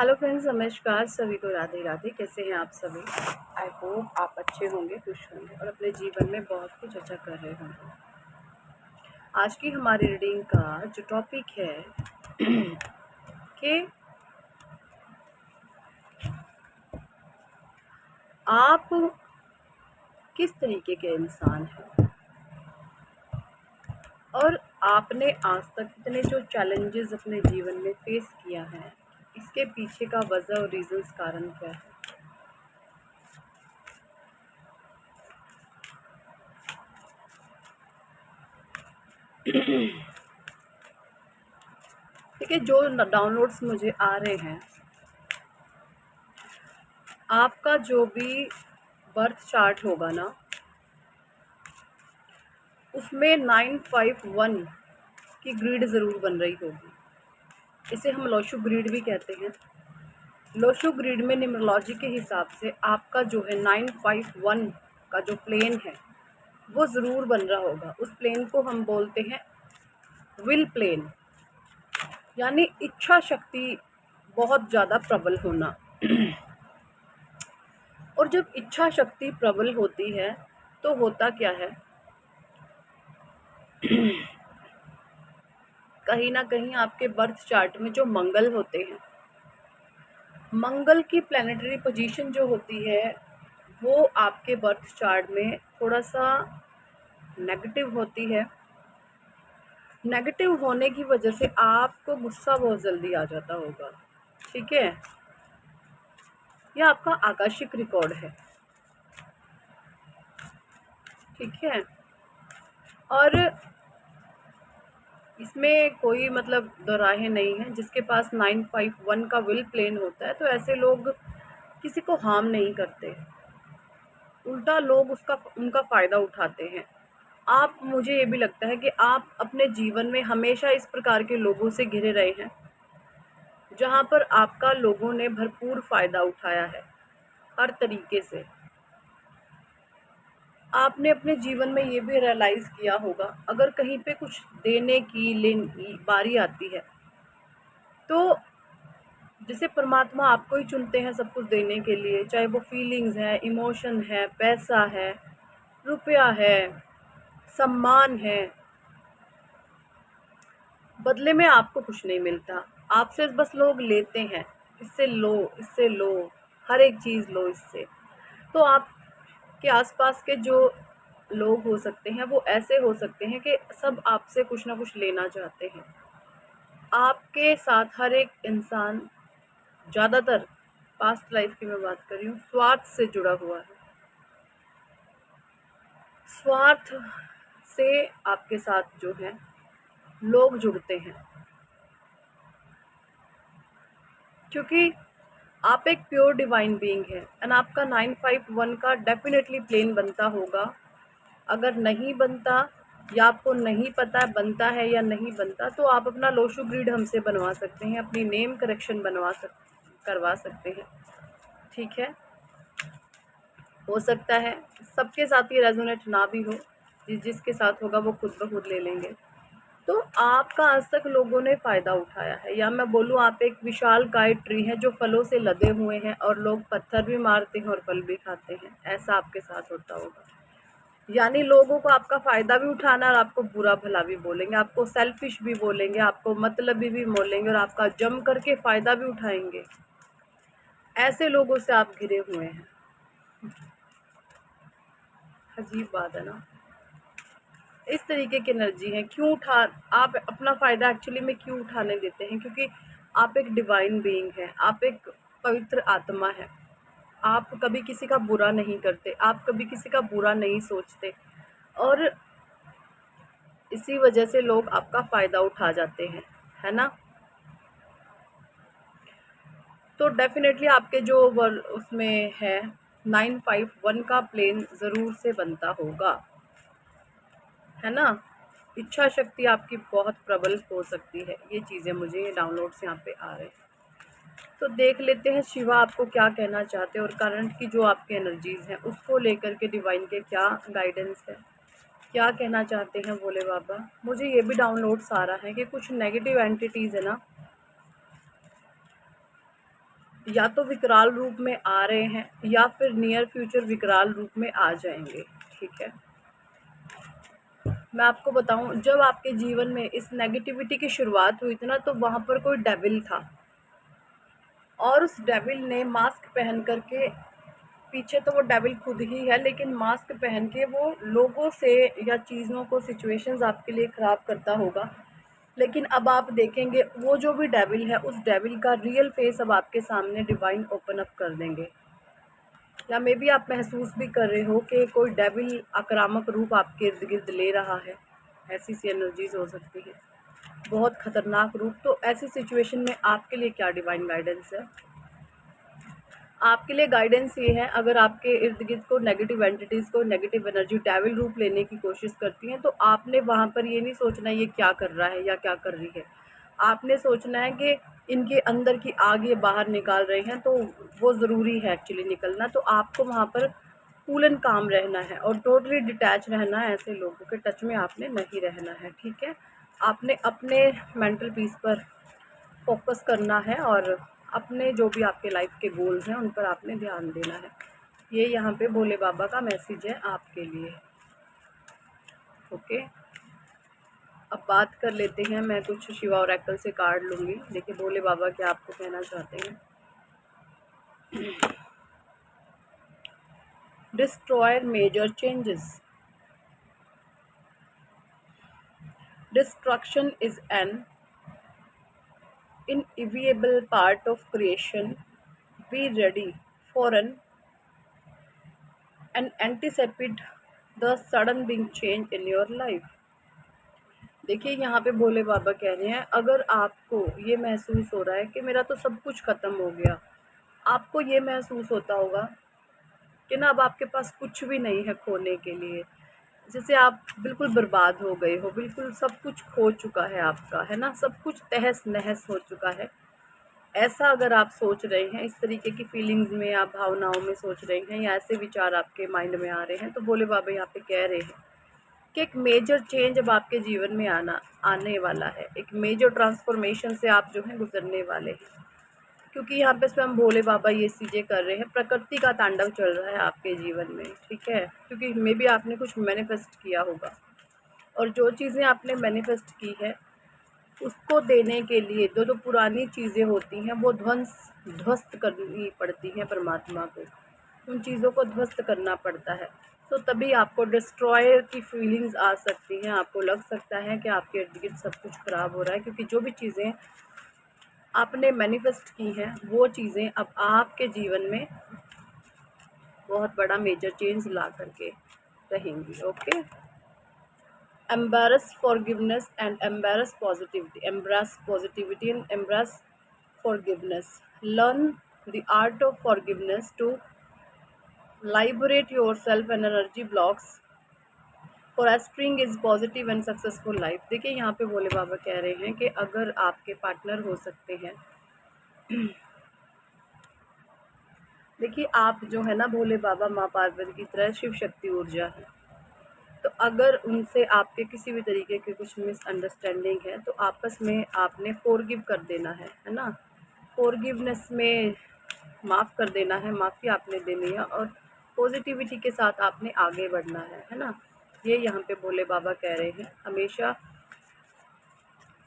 Hello friends, नमस्कार। सभी को राधे राधे। कैसे हैं आप सभी? आई होप आप अच्छे होंगे, खुश होंगे और अपने जीवन में बहुत कुछ अच्छा कर रहे होंगे। आज की हमारी रीडिंग का जो टॉपिक है कि आप किस तरीके के इंसान हैं और आपने आज तक इतने जो चैलेंजेस अपने जीवन में फेस किया है, इसके पीछे का वजह और रीजंस, कारण क्या है। ठीक है, जो डाउनलोड्स मुझे आ रहे हैं, आपका जो भी बर्थ चार्ट होगा ना, उसमें 951 की ग्रिड ज़रूर बन रही होगी। इसे हम लोशु ग्रिड भी कहते हैं। लोशु ग्रिड में न्यूमरोलॉजी के हिसाब से आपका जो है 951 का जो प्लेन है वो ज़रूर बन रहा होगा। उस प्लेन को हम बोलते हैं विल प्लेन, यानी इच्छा शक्ति बहुत ज़्यादा प्रबल होना। और जब इच्छा शक्ति प्रबल होती है तो होता क्या है, कहीं ना कहीं आपके बर्थ चार्ट में जो मंगल होते हैं, मंगल की प्लैनेटरी पोजीशन जो होती है वो आपके बर्थ चार्ट में थोड़ा सा नेगेटिव होती है। नेगेटिव होने की वजह से आपको गुस्सा बहुत जल्दी आ जाता होगा। ठीक है, यह आपका आकाशिक रिकॉर्ड है। ठीक है, और इसमें कोई मतलब दोराहे नहीं है। जिसके पास 951 का विल प्लेन होता है तो ऐसे लोग किसी को हार्म नहीं करते, उल्टा लोग उनका फ़ायदा उठाते हैं। आप, मुझे ये भी लगता है कि आप अपने जीवन में हमेशा इस प्रकार के लोगों से घिरे रहे हैं जहाँ पर आपका लोगों ने भरपूर फ़ायदा उठाया है हर तरीके से। आपने अपने जीवन में ये भी रियलाइज़ किया होगा, अगर कहीं पे कुछ देने की बारी आती है तो जैसे परमात्मा आपको ही चुनते हैं सब कुछ देने के लिए, चाहे वो फीलिंग्स है, इमोशन है, पैसा है, रुपया है, सम्मान है, बदले में आपको कुछ नहीं मिलता। आपसे बस लोग लेते हैं, इससे लो, इससे लो, हर एक चीज़ लो इससे। तो आपके आसपास के जो लोग हो सकते हैं वो ऐसे हो सकते हैं कि सब आपसे कुछ ना कुछ लेना चाहते हैं। आपके साथ हर एक इंसान, ज़्यादातर पास्ट लाइफ की मैं बात कर रही हूँ, स्वार्थ से जुड़ा हुआ है। स्वार्थ से आपके साथ जो है लोग जुड़ते हैं, क्योंकि आप एक प्योर डिवाइन बीइंग है एंड आपका 951 का डेफिनेटली प्लेन बनता होगा। अगर नहीं बनता या आपको नहीं पता बनता है या नहीं बनता तो आप अपना लोशु ग्रिड हमसे बनवा सकते हैं, अपनी नेम करेक्शन करवा सकते हैं। ठीक है, हो सकता है सबके साथ ये रेजोनेट ना भी हो, जिसके साथ होगा वो खुद ब खुद ले लेंगे। तो आपका आज तक लोगों ने फ़ायदा उठाया है, या मैं बोलूँ आप एक विशाल गाय ट्री हैं जो फलों से लदे हुए हैं और लोग पत्थर भी मारते हैं और फल भी खाते हैं। ऐसा आपके साथ होता होगा, यानी लोगों को आपका फ़ायदा भी उठाना और आपको बुरा भला भी बोलेंगे, आपको सेल्फिश भी बोलेंगे, आपको मतलबी भी बोलेंगे और आपका जम करके फ़ायदा भी उठाएंगे। ऐसे लोगों से आप घिरे हुए हैं। अजीब बात है ना, इस तरीके की एनर्जी है। क्यों आप अपना फ़ायदा एक्चुअली में क्यों उठाने देते हैं? क्योंकि आप एक डिवाइन बीइंग हैं, आप एक पवित्र आत्मा है। आप कभी किसी का बुरा नहीं करते, आप कभी किसी का बुरा नहीं सोचते, और इसी वजह से लोग आपका फ़ायदा उठा जाते हैं, है ना। तो डेफिनेटली आपके जो उसमें है 951 का प्लेन ज़रूर से बनता होगा, है ना। इच्छा शक्ति आपकी बहुत प्रबल हो सकती है। ये चीज़ें मुझे ये डाउनलोड्स यहाँ पे आ रहे हैं, तो देख लेते हैं शिवा आपको क्या कहना चाहते हैं और करंट की जो आपकी एनर्जीज़ हैं उसको लेकर के डिवाइन के क्या गाइडेंस है, क्या कहना चाहते हैं भोले बाबा। मुझे ये भी डाउनलोड्स आ रहा है कि कुछ नेगेटिव एंटिटीज़ है ना, या तो विकराल रूप में आ रहे हैं या फिर नियर फ्यूचर विकराल रूप में आ जाएंगे। ठीक है, मैं आपको बताऊं, जब आपके जीवन में इस नेगेटिविटी की शुरुआत हुई थी ना, तो वहाँ पर कोई डेविल था और उस डेविल ने मास्क पहन करके, पीछे तो वो डेविल खुद ही है, लेकिन मास्क पहन के वो लोगों से या चीज़ों को, सिचुएशंस आपके लिए ख़राब करता होगा। लेकिन अब आप देखेंगे वो जो भी डेविल है, उस डेविल का रियल फेस अब आपके सामने डिवाइन ओपन अप कर देंगे। या मे बी आप महसूस भी कर रहे हो कि कोई डेविल आक्रामक रूप आपके इर्द गिर्द ले रहा है। ऐसी सी एनर्जीज हो सकती है, बहुत खतरनाक रूप। तो ऐसी सिचुएशन में आपके लिए क्या डिवाइन गाइडेंस है? आपके लिए गाइडेंस ये है, अगर आपके इर्द गिर्द को नेगेटिव एंटिटीज़ को, नेगेटिव एनर्जी डेविल रूप लेने की कोशिश करती हैं, तो आपने वहाँ पर ये नहीं सोचना ये क्या कर रहा है या क्या कर रही है। आपने सोचना है कि इनके अंदर की आग ये बाहर निकाल रहे हैं, तो वो ज़रूरी है एक्चुअली निकलना। तो आपको वहाँ पर कूल एंड काम रहना है और टोटली डिटैच रहना है, ऐसे लोगों के टच में आपने नहीं रहना है। ठीक है, आपने अपने मेंटल पीस पर फोकस करना है और अपने जो भी आपके लाइफ के गोल्स हैं उन पर आपने ध्यान देना है। ये यहाँ पे भोले बाबा का मैसेज है आपके लिए। ओके, अब बात कर लेते हैं, मैं कुछ शिवा ओरेकल से कार्ड लूँगी। देखिए भोले बाबा क्या आपको कहना चाहते हैं। Destroyer major changes. Destruction is an inevitable part of creation. Be ready for an anticipate the sudden being change in your life. देखिए यहाँ पे भोले बाबा कह रहे हैं, अगर आपको ये महसूस हो रहा है कि मेरा तो सब कुछ ख़त्म हो गया, आपको ये महसूस होता होगा कि ना अब आपके पास कुछ भी नहीं है खोने के लिए, जैसे आप बिल्कुल बर्बाद हो गए हो, बिल्कुल सब कुछ खो चुका है आपका, है ना, सब कुछ तहस नहस हो चुका है। ऐसा अगर आप सोच रहे हैं, इस तरीके की फीलिंग्स में, आप भावनाओं में सोच रहे हैं या ऐसे विचार आपके माइंड में आ रहे हैं, तो भोले बाबा यहाँ पे कह रहे हैं कि एक मेजर चेंज अब आपके जीवन में आने वाला है। एक मेजर ट्रांसफॉर्मेशन से आप जो हैं गुजरने वाले हैं, क्योंकि यहाँ पे स्वयं भोले बाबा ये चीज़ें कर रहे हैं। प्रकृति का तांडव चल रहा है आपके जीवन में। ठीक है, क्योंकि मे बी आपने कुछ मैनिफेस्ट किया होगा और जो चीज़ें आपने मैनिफेस्ट की है उसको देने के लिए जो पुरानी चीज़ें होती हैं वो ध्वस्त करनी पड़ती हैं परमात्मा को, उन चीज़ों को ध्वस्त करना पड़ता है। तो तभी आपको डिस्ट्रॉयर की फीलिंग्स आ सकती हैं, आपको लग सकता है कि आपके इर्द गिर्द सब कुछ ख़राब हो रहा है, क्योंकि जो भी चीज़ें आपने मैनिफेस्ट की हैं वो चीज़ें अब आपके जीवन में बहुत बड़ा मेजर चेंज ला करके रहेंगी। Okay, embrace forgiveness and embrace positivity. Embrace positivity and embrace forgiveness. Learn the art of forgiveness to liberate yourself and energy blocks for fostering is positive and successful life. देखिए यहाँ पे भोले बाबा कह रहे हैं कि अगर आपके पार्टनर हो सकते हैं, देखिए आप जो है ना भोले बाबा माँ पार्वती की तरह शिव शक्ति ऊर्जा है, तो अगर उनसे आपके किसी भी तरीके के कुछ मिसअंडरस्टैंडिंग है तो आपस में आपने फॉरगिव कर देना है ना। फॉरगिवनेस में माफ़ कर देना है, माफ़ी आपने देनी है और पॉजिटिविटी के साथ आपने आगे बढ़ना है ना। ये यहाँ पे भोले बाबा कह रहे हैं, हमेशा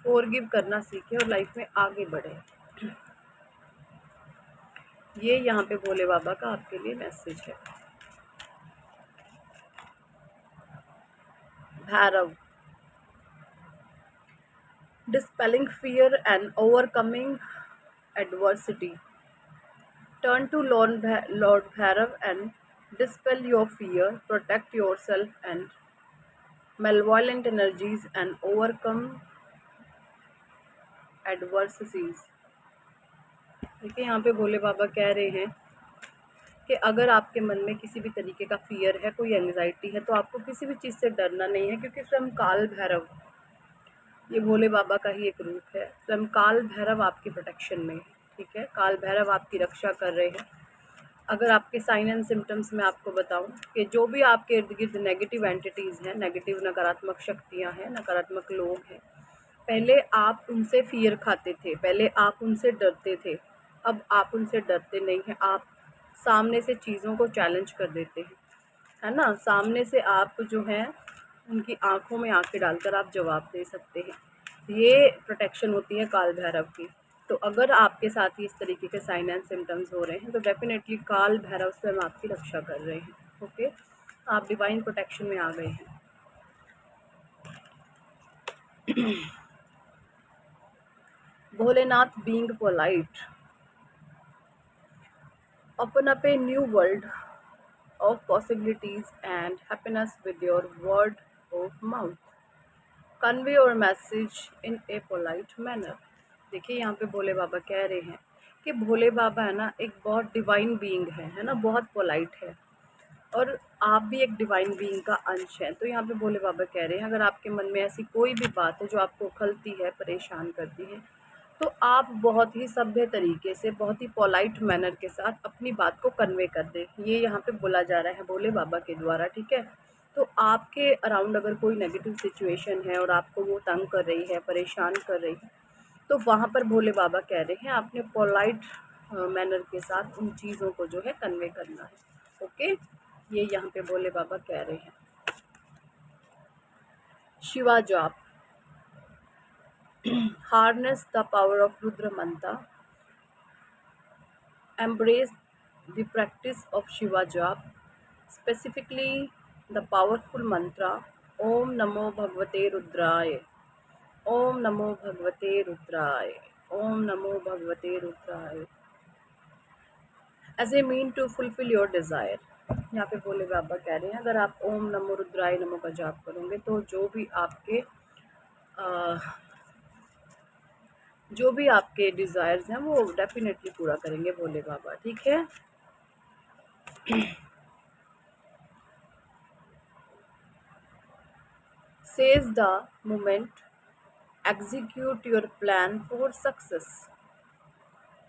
फॉरगिव करना सीखें और लाइफ में आगे बढ़े। ये यहाँ पे भोले बाबा का आपके लिए मैसेज है। Bhairav, dispelling fear and overcoming adversity. Turn to Lord Bhairav and dispel your fear, protect yourself and malevolent energies and overcome adversities. देखिए यहाँ पे भोले बाबा कह रहे हैं कि अगर आपके मन में किसी भी तरीके का फियर है, कोई एंग्जाइटी है, तो आपको किसी भी चीज़ से डरना नहीं है, क्योंकि स्वयं काल भैरव, ये भोले बाबा का ही एक रूप है। स्वयं काल भैरव आपकी प्रोटेक्शन में है। ठीक है, काल भैरव आपकी रक्षा कर रहे हैं। अगर आपके साइन एंड सिम्टम्स में आपको बताऊं कि जो भी आपके इर्द गिर्द नेगेटिव एंटिटीज़ हैं, नेगेटिव नकारात्मक शक्तियां हैं, नकारात्मक लोग हैं, पहले आप उनसे फियर खाते थे, पहले आप उनसे डरते थे, अब आप उनसे डरते नहीं हैं, आप सामने से चीज़ों को चैलेंज कर देते हैं, है ना? सामने से आप जो हैं उनकी आँखों में आँखें डालकर आप जवाब दे सकते हैं। ये प्रोटेक्शन होती है काल भैरव की। तो अगर आपके साथ ही इस तरीके के साइन एंड सिम्पटम्स हो रहे हैं तो डेफ़िनेटली काल भैरव स्वयं आपकी रक्षा कर रहे हैं। ओके? आप डिवाइन प्रोटेक्शन में आ गए हैं। Bholenath being polite, open up a new world of possibilities and happiness with your word of mouth. Convey your message in a polite manner. देखिए यहाँ पे भोले बाबा कह रहे हैं कि भोले बाबा है ना एक बहुत डिवाइन बीइंग है ना, बहुत पोलाइट है और आप भी एक डिवाइन बीइंग का अंश हैं। तो यहाँ पे भोले बाबा कह रहे हैं अगर आपके मन में ऐसी कोई भी बात है जो आपको खलती है, परेशान करती है, तो आप बहुत ही सभ्य तरीके से, बहुत ही पोलाइट मैनर के साथ अपनी बात को कन्वे कर दें। ये यहाँ पे बोला जा रहा है भोले बाबा के द्वारा, ठीक है? तो आपके अराउंड अगर कोई नेगेटिव सिचुएशन है और आपको वो तंग कर रही है, परेशान कर रही है, तो वहाँ पर भोले बाबा कह रहे हैं आपने पोलाइट मैनर के साथ उन चीज़ों को जो है कन्वे करना है। ओके, ये यहाँ पे भोले बाबा कह रहे हैं। शिवा जाप, harness the power of Rudra Mantra, embrace the practice of Shiva Jap, specifically the powerful mantra Om Namo Bhagavate Rudraya, Om Namo Bhagavate Rudraya, Om Namo Bhagavate Rudraya, as a mean to fulfill your desire. यहाँ पे भोले बाबा कह रहे हैं अगर आप ओम नमो रुद्राय नमो का जाप करोगे तो जो भी आपके डिज़ायर्स हैं वो डेफिनेटली पूरा करेंगे भोले बाबा, ठीक है? Seize the moment, execute your plan for success.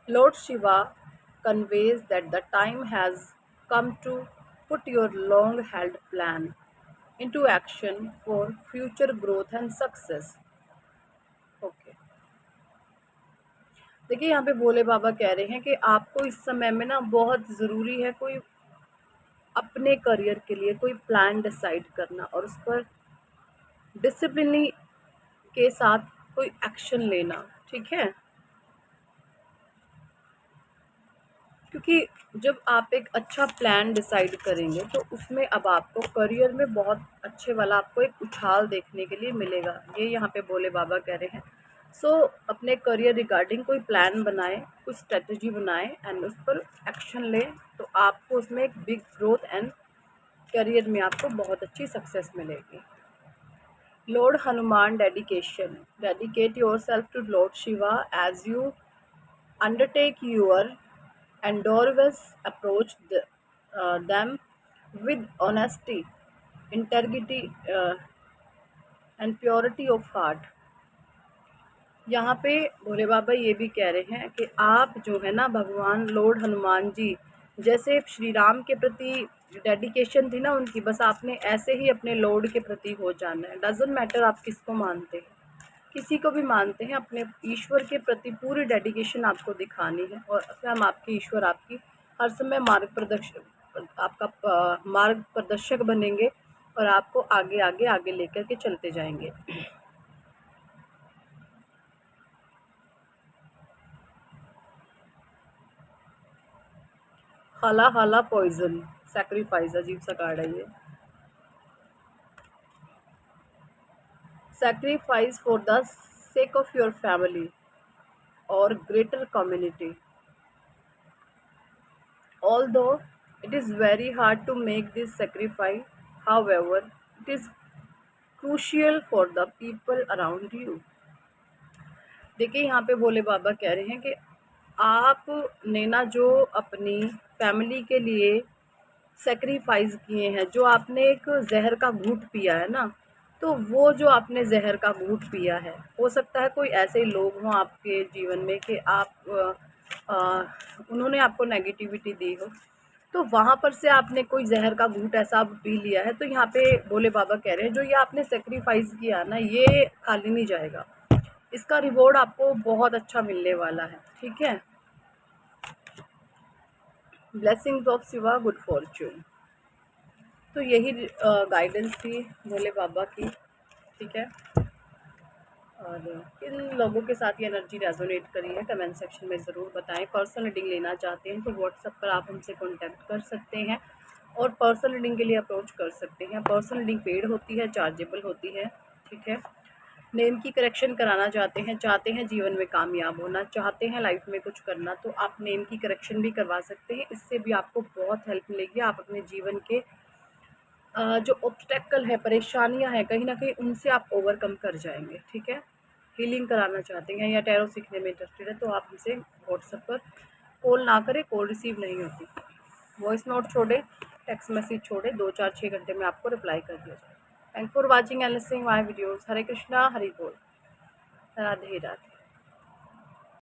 Lord Shiva conveys that the time has come to put your long-held plan into action for future growth and success. Okay. देखिए यहाँ पे भोले बाबा कह रहे हैं कि आपको इस समय में ना बहुत ज़रूरी है कोई अपने करियर के लिए कोई प्लान डिसाइड करना और उस पर डिसिप्लिन के साथ कोई एक्शन लेना, ठीक है? क्योंकि जब आप एक अच्छा प्लान डिसाइड करेंगे तो उसमें अब आपको करियर में बहुत अच्छे वाला आपको एक उछाल देखने के लिए मिलेगा। ये यहाँ पे भोले बाबा कह रहे हैं। सो अपने करियर रिगार्डिंग कोई प्लान बनाएं, कोई स्ट्रेटजी बनाएं एंड उस पर एक्शन लें, तो आपको उसमें एक बिग ग्रोथ एंड करियर में आपको बहुत अच्छी सक्सेस मिलेगी। Lord Hanuman dedication. Dedicate yourself to Lord Shiva as you undertake your endeavors. Approach them with honesty, integrity, and purity of heart. यहाँ पे भोले बाबा ये भी कह रहे हैं कि आप जो है ना भगवान लॉर्ड हनुमान जी जैसे श्री राम के प्रति डेडिकेशन थी ना उनकी, बस आपने ऐसे ही अपने लॉर्ड के प्रति हो जाना है। डजेंट मैटर आप किसको मानते हैं, किसी को भी मानते हैं, अपने ईश्वर के प्रति पूरी डेडिकेशन आपको दिखानी है और स्वयं आपके ईश्वर आपकी हर समय मार्ग प्रदर्शक बनेंगे और आपको आगे आगे आगे लेकर के चलते जाएंगे। हाला हाला पॉइजन सैक्रिफाइस, अजीब सा कार्ड है ये। Sacrifice for the sake of your family or greater community. Although it is very hard to make this sacrifice, however, it is crucial for the people around you. देखिए यहाँ पे भोले बाबा कह रहे हैं कि आपने ना जो अपनी फैमिली के लिए सेक्रीफाइस किए हैं, जो आपने एक जहर का घूंट पिया है ना, तो वो जो आपने जहर का घूंट पिया है, हो सकता है कोई ऐसे लोग हों आपके जीवन में कि उन्होंने आपको नेगेटिविटी दी हो, तो वहाँ पर से आपने कोई जहर का घूंट ऐसा पी लिया है। तो यहाँ पे भोले बाबा कह रहे हैं जो ये आपने सेक्रीफाइस किया ना, ये खाली नहीं जाएगा, इसका रिवॉर्ड आपको बहुत अच्छा मिलने वाला है, ठीक है? Blessings of Shiva, good Fortune. तो यही गाइडेंस थी भोले बाबा की, ठीक है। और किन लोगों के साथ ये एनर्जी रेजोनेट करी है कमेंट सेक्शन में ज़रूर बताएं। पर्सनल रीडिंग लेना चाहते हैं तो व्हाट्सएप पर आप हमसे कांटेक्ट कर सकते हैं और पर्सनल रीडिंग के लिए अप्रोच कर सकते हैं। पर्सनल रीडिंग पेड होती है, चार्जेबल होती है, ठीक है। नेम की करेक्शन कराना चाहते हैं जीवन में कामयाब होना चाहते हैं, लाइफ में कुछ करना, तो आप नेम की करेक्शन भी करवा सकते हैं। इससे भी आपको बहुत हेल्प मिलेगी। आप अपने जीवन के जो ऑब्स्टेकल है, परेशानियां हैं, कहीं ना कहीं उनसे आप ओवरकम कर जाएंगे, ठीक है। हीलिंग कराना चाहते हैं या टैरो सीखने में इंटरेस्टेड है तो आप हमसे व्हाट्सएप पर कॉल ना करें, कॉल रिसीव नहीं होती। वॉइस नोट छोड़े, टेक्स्ट मैसेज छोड़े, 2-4-6 घंटे में आपको रिप्लाई कर दिया जाए। Thank for watching and listening my videos. Hare Krishna, Hari बोल, राधे राधे।